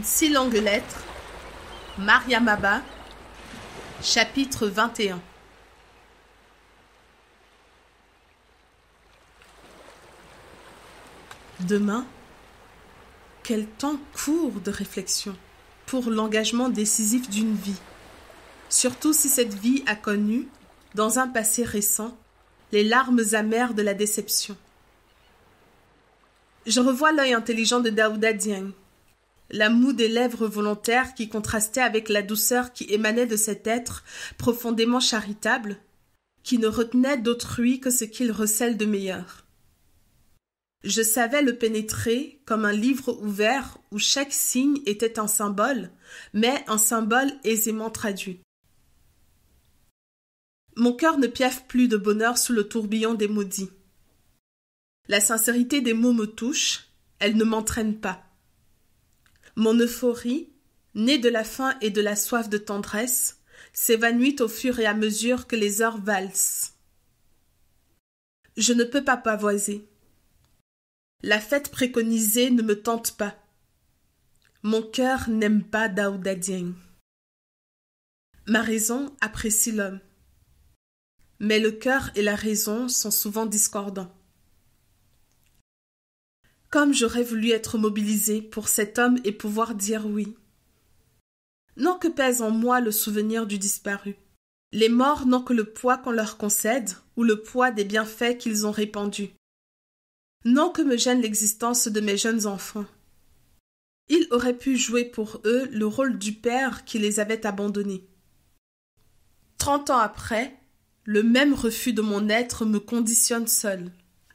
Une si longue lettre, Mariam Abba, chapitre 21. Demain, quel temps court de réflexion pour l'engagement décisif d'une vie, surtout si cette vie a connu, dans un passé récent, les larmes amères de la déception. Je revois l'œil intelligent de Daouda Dieng, la moue des lèvres volontaires qui contrastait avec la douceur qui émanait de cet être profondément charitable, qui ne retenait d'autrui que ce qu'il recèle de meilleur. Je savais le pénétrer comme un livre ouvert où chaque signe était un symbole, mais un symbole aisément traduit. Mon cœur ne piaffe plus de bonheur sous le tourbillon des maudits. La sincérité des mots me touche, elle ne m'entraîne pas. Mon euphorie, née de la faim et de la soif de tendresse, s'évanouit au fur et à mesure que les heures valsent. Je ne peux pas pavoiser. La fête préconisée ne me tente pas. Mon cœur n'aime pas Daouda Dieng. Ma raison apprécie l'homme. Mais le cœur et la raison sont souvent discordants. Comme j'aurais voulu être mobilisée pour cet homme et pouvoir dire oui. Non que pèse en moi le souvenir du disparu. Les morts n'ont que le poids qu'on leur concède ou le poids des bienfaits qu'ils ont répandus. Non que me gêne l'existence de mes jeunes enfants. Il aurait pu jouer pour eux le rôle du père qui les avait abandonnés. 30 ans après, le même refus de mon être me conditionne seul.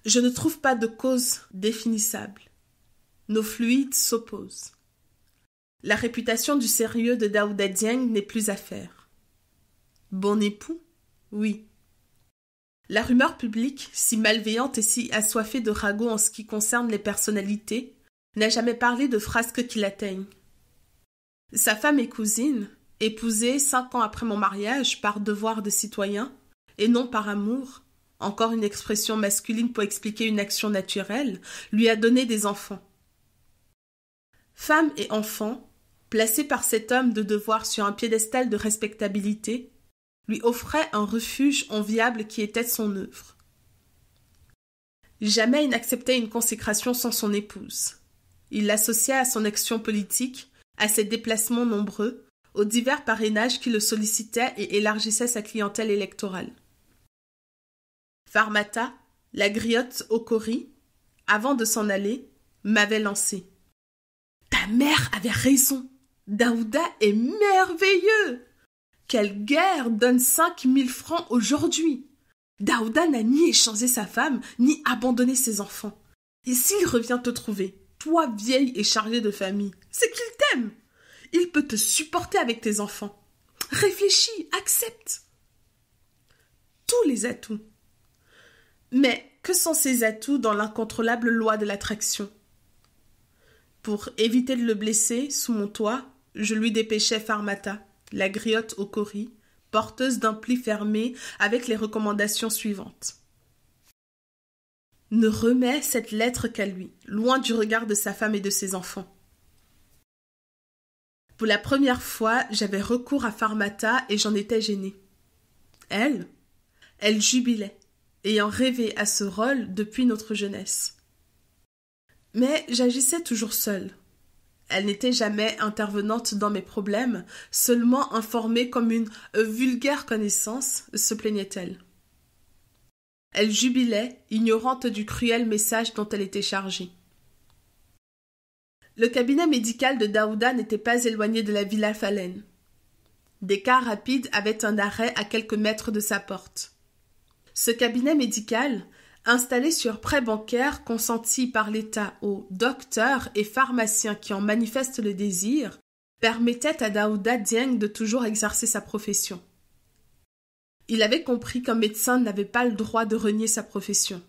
Je ne trouve pas de cause définissable. Nos fluides s'opposent. La réputation du sérieux de Daouda Dieng n'est plus à faire. Bon époux? Oui. La rumeur publique, si malveillante et si assoiffée de ragots en ce qui concerne les personnalités, n'a jamais parlé de frasques qui l'atteignent. Sa femme et cousine, épousée 5 ans après mon mariage par devoir de citoyen, et non par amour, encore une expression masculine pour expliquer une action naturelle, lui a donné des enfants. Femme et enfants, placés par cet homme de devoir sur un piédestal de respectabilité, lui offraient un refuge enviable qui était son œuvre. Jamais il n'acceptait une consécration sans son épouse. Il l'associait à son action politique, à ses déplacements nombreux, aux divers parrainages qui le sollicitaient et élargissaient sa clientèle électorale. Farmata, la griotte Okori, avant de s'en aller, m'avait lancé. « Ta mère avait raison. Daouda est merveilleux. Quelle guerre donne 5000 francs aujourd'hui? Daouda n'a ni échangé sa femme, ni abandonné ses enfants. Et s'il revient te trouver, toi vieille et chargée de famille, c'est qu'il t'aime. Il peut te supporter avec tes enfants. Réfléchis, accepte. » Tous les atouts. Mais que sont ces atouts dans l'incontrôlable loi de l'attraction? Pour éviter de le blesser, sous mon toit, je lui dépêchais Farmata, la griotte Okori, porteuse d'un pli fermé avec les recommandations suivantes. Ne remets cette lettre qu'à lui, loin du regard de sa femme et de ses enfants. Pour la première fois, j'avais recours à Farmata et j'en étais gênée. Elle jubilait, ayant rêvé à ce rôle depuis notre jeunesse. Mais j'agissais toujours seule. Elle n'était jamais intervenante dans mes problèmes, seulement informée comme une vulgaire connaissance, se plaignait-elle. Elle jubilait, ignorante du cruel message dont elle était chargée. Le cabinet médical de Daouda n'était pas éloigné de la villa Fallen. Des cars rapides avaient un arrêt à quelques mètres de sa porte. Ce cabinet médical, installé sur prêt bancaire consenti par l'État aux docteurs et pharmaciens qui en manifestent le désir, permettait à Daouda Dieng de toujours exercer sa profession. Il avait compris qu'un médecin n'avait pas le droit de renier sa profession.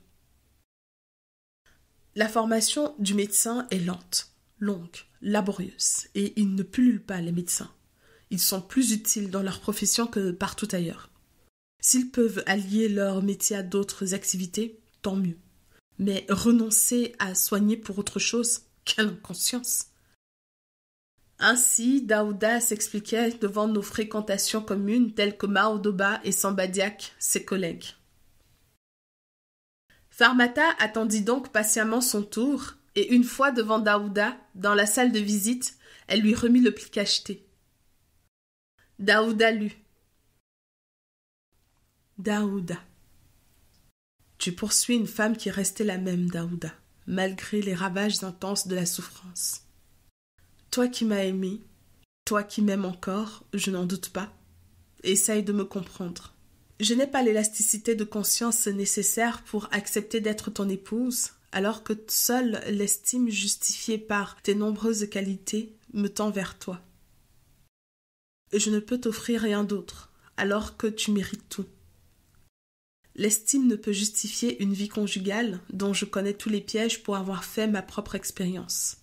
La formation du médecin est lente, longue, laborieuse, et ils ne pullulent pas, les médecins. Ils sont plus utiles dans leur profession que partout ailleurs. S'ils peuvent allier leur métier à d'autres activités, tant mieux. Mais renoncer à soigner pour autre chose, quelle inconscience! Ainsi, Daouda s'expliquait devant nos fréquentations communes telles que Maodoba et Sambadiak, ses collègues. Farmata attendit donc patiemment son tour, et une fois devant Daouda, dans la salle de visite, elle lui remit le pli cacheté. Daouda lut. Daouda. Tu poursuis une femme qui restait la même, Daouda, malgré les ravages intenses de la souffrance. Toi qui m'as aimé, toi qui m'aimes encore, je n'en doute pas, essaye de me comprendre. Je n'ai pas l'élasticité de conscience nécessaire pour accepter d'être ton épouse, alors que seule l'estime justifiée par tes nombreuses qualités me tend vers toi. Je ne peux t'offrir rien d'autre, alors que tu mérites tout. L'estime ne peut justifier une vie conjugale dont je connais tous les pièges pour avoir fait ma propre expérience.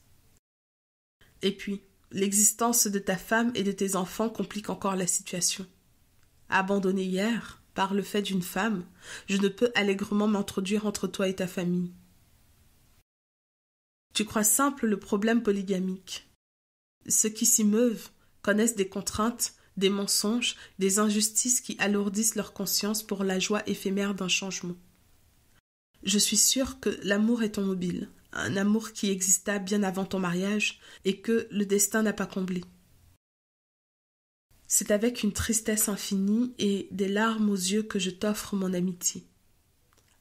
Et puis, l'existence de ta femme et de tes enfants complique encore la situation. Abandonnée hier, par le fait d'une femme, je ne peux allègrement m'introduire entre toi et ta famille. Tu crois simple le problème polygamique. Ceux qui s'y meuvent connaissent des contraintes, des mensonges, des injustices qui alourdissent leur conscience pour la joie éphémère d'un changement. Je suis sûre que l'amour est ton mobile, un amour qui exista bien avant ton mariage et que le destin n'a pas comblé. C'est avec une tristesse infinie et des larmes aux yeux que je t'offre mon amitié.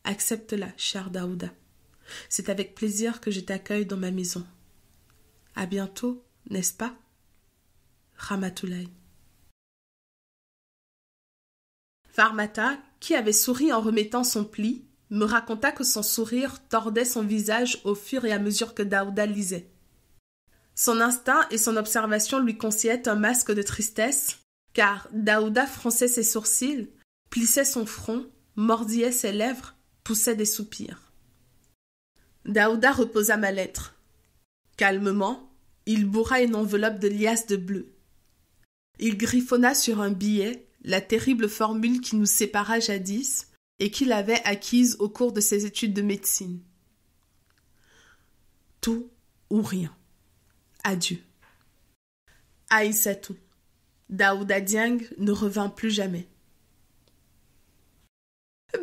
Accepte-la, cher Daouda. C'est avec plaisir que je t'accueille dans ma maison. À bientôt, n'est-ce pas? Ramatoulaye. Farmata, qui avait souri en remettant son pli, me raconta que son sourire tordait son visage au fur et à mesure que Daouda lisait. Son instinct et son observation lui conseillaient un masque de tristesse, car Daouda fronçait ses sourcils, plissait son front, mordillait ses lèvres, poussait des soupirs. Daouda reposa ma lettre. Calmement, il bourra une enveloppe de liasses de bleu. Il griffonna sur un billet la terrible formule qui nous sépara jadis et qu'il avait acquise au cours de ses études de médecine. Tout ou rien. Adieu. Aïssatou. Daouda Dieng ne revint plus jamais.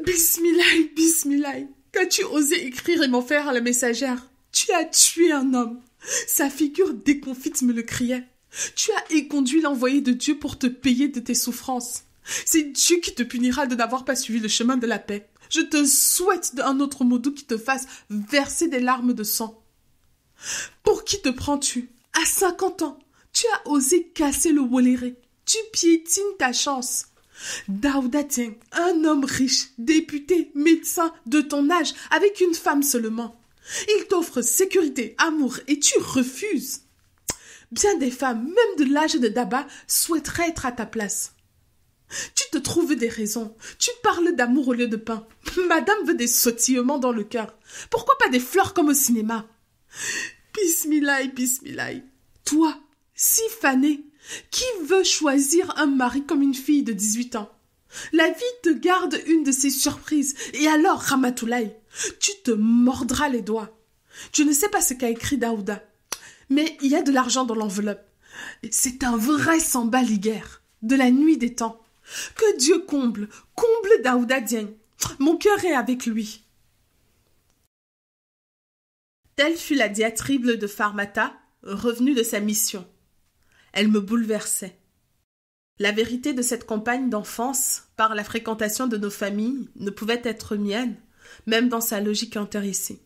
Bismillah, bismillah. Qu'as-tu osé écrire et m'en faire à la messagère? Tu as tué un homme. Sa figure déconfite me le criait. Tu as éconduit l'envoyé de Dieu pour te payer de tes souffrances. C'est Dieu qui te punira de n'avoir pas suivi le chemin de la paix. Je te souhaite un autre mot doux qui te fasse verser des larmes de sang. Pour qui te prends-tu? À 50 ans, tu as osé casser le woléré. Tu piétines ta chance. Daouda Dieng, un homme riche, député, médecin, de ton âge, avec une femme seulement. Il t'offre sécurité, amour, et tu refuses. Bien des femmes, même de l'âge de Daba, souhaiteraient être à ta place. Tu te trouves des raisons. Tu parles d'amour au lieu de pain. Madame veut des sautillements dans le cœur. Pourquoi pas des fleurs comme au cinéma? Bismillah, bismillah. Toi, si fanée, qui veut choisir un mari comme une fille de 18 ans? La vie te garde une de ces surprises. Et alors, Ramatoulaye, tu te mordras les doigts. Je ne sais pas ce qu'a écrit Daouda, mais il y a de l'argent dans l'enveloppe. C'est un vrai Samba Liguerre, de la nuit des temps. Que Dieu comble Daouda Dieng. Mon cœur est avec lui. Telle fut la diatribe de Farmata, revenue de sa mission. Elle me bouleversait. La vérité de cette compagne d'enfance, par la fréquentation de nos familles, ne pouvait être mienne, même dans sa logique intéressée.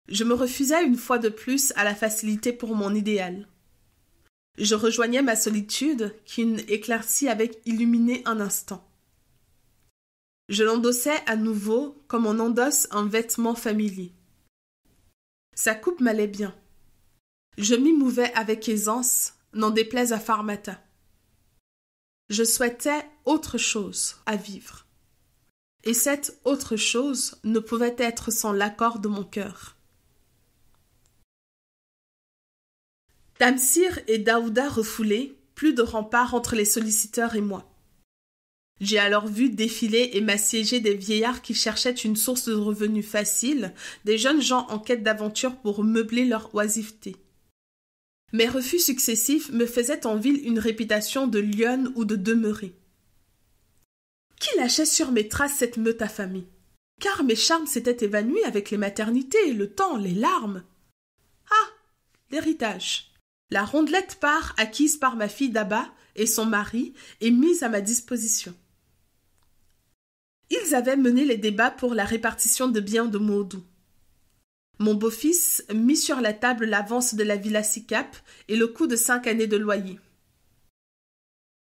Je me refusais une fois de plus à la facilité pour mon idéal. Je rejoignais ma solitude qu'une éclaircie avait illuminée un instant. Je l'endossais à nouveau comme on endosse un vêtement familier. Sa coupe m'allait bien. Je m'y mouvais avec aisance, n'en déplaise à Farmata. Je souhaitais autre chose à vivre. Et cette autre chose ne pouvait être sans l'accord de mon cœur. Tamsir et Daouda refoulés, plus de rempart entre les solliciteurs et moi. J'ai alors vu défiler et m'assiéger des vieillards qui cherchaient une source de revenus facile, des jeunes gens en quête d'aventure pour meubler leur oisiveté. Mes refus successifs me faisaient en ville une réputation de lionne ou de demeurée. Qui lâchait sur mes traces cette meute affamée? Car mes charmes s'étaient évanouis avec les maternités, le temps, les larmes. Ah, l'héritage. La rondelette part acquise par ma fille d'Abba et son mari est mise à ma disposition. Ils avaient mené les débats pour la répartition de biens de Modou. Mon beau-fils mit sur la table l'avance de la villa Sicap et le coût de 5 années de loyer.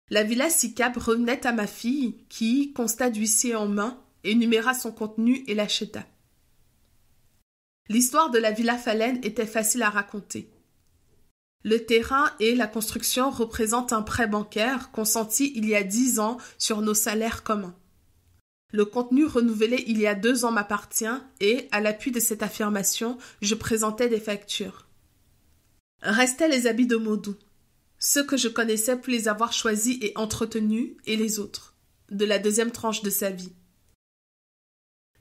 La villa Sicap revenait à ma fille qui, constat d'huissier en main, énuméra son contenu et l'acheta. L'histoire de la villa Falaine était facile à raconter. Le terrain et la construction représentent un prêt bancaire consenti il y a 10 ans sur nos salaires communs. Le contenu renouvelé il y a 2 ans m'appartient et, à l'appui de cette affirmation, je présentais des factures. Restaient les habits de Modou, ceux que je connaissais pour les avoir choisis et entretenus, et les autres, de la deuxième tranche de sa vie.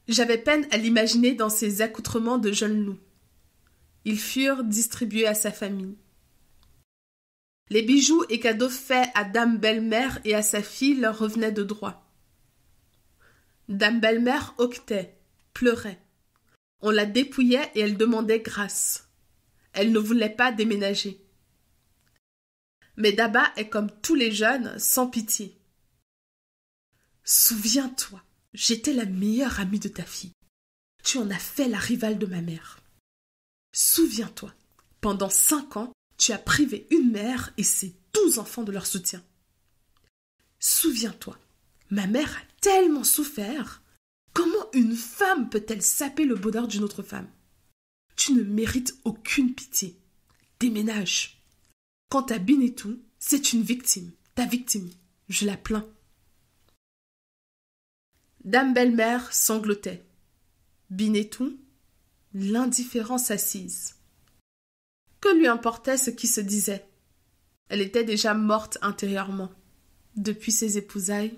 J'avais peine à l'imaginer dans ses accoutrements de jeune loup. Ils furent distribués à sa famille. Les bijoux et cadeaux faits à Dame Belle-Mère et à sa fille leur revenaient de droit. Dame Belle-Mère hoquetait, pleurait. On la dépouillait et elle demandait grâce. Elle ne voulait pas déménager. Mais Daba est comme tous les jeunes, sans pitié. Souviens-toi, j'étais la meilleure amie de ta fille. Tu en as fait la rivale de ma mère. Souviens-toi, pendant 5 ans, tu as privé une mère et ses 12 enfants de leur soutien. Souviens-toi, ma mère a tellement souffert. Comment une femme peut-elle saper le bonheur d'une autre femme? Tu ne mérites aucune pitié. Déménage. Quant à Binetou, c'est une victime. Ta victime. Je la plains. Dame Belle-Mère sanglotait. Binetou, l'indifférence assise. Que lui importait ce qui se disait? Elle était déjà morte intérieurement, depuis ses épousailles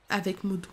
avec Modou.